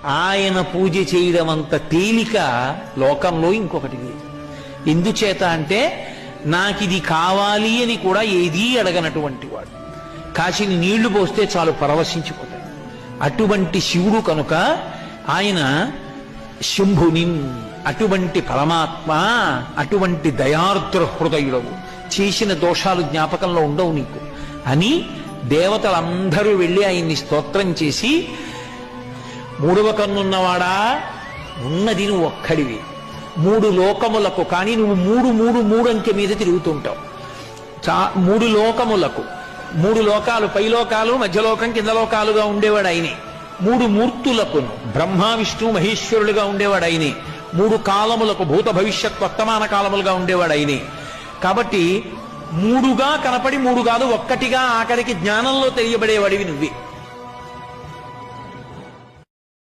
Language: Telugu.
ఆయన పూజ చేయడం అంత తేలిక లోకంలో ఇంకొకటి లేదు. ఎందుచేత అంటే నాకిది కావాలి అని కూడా ఏదీ అడగనటువంటి వాడు. కాశీని నీళ్లు పోస్తే చాలు పరవశించిపోతాడు. అటువంటి శివుడు కనుక ఆయన శంభుని, అటువంటి పరమాత్మ, అటువంటి దయార్ద్ర హృదయుడవు, చేసిన దోషాలు జ్ఞాపకంలో ఉండవు నీకు అని దేవతలందరూ వెళ్ళి ఆయన్ని స్తోత్రం చేసి, మూడవ కన్నున్నవాడా, ఉన్నది నువ్వు ఒక్కడివి, మూడు లోకములకు, కానీ నువ్వు మూడు అంకె మీద తిరుగుతుంటావు. మూడు లోకములకు, మూడు లోకాలు, పైలోకాలు, మధ్యలోకం, కింద లోకాలుగా ఉండేవాడు ఆయనే. మూడు మూర్తులకును, బ్రహ్మ విష్ణు మహేశ్వరులుగా ఉండేవాడు ఆయనే. మూడు కాలములకు, భూత భవిష్యత్ వర్తమాన కాలములుగా ఉండేవాడు ఆయనే. కాబట్టి మూడుగా కనపడి మూడు కాదు ఒక్కటిగా ఆఖరికి జ్ఞానంలో తెలియబడేవాడివి నువ్వే.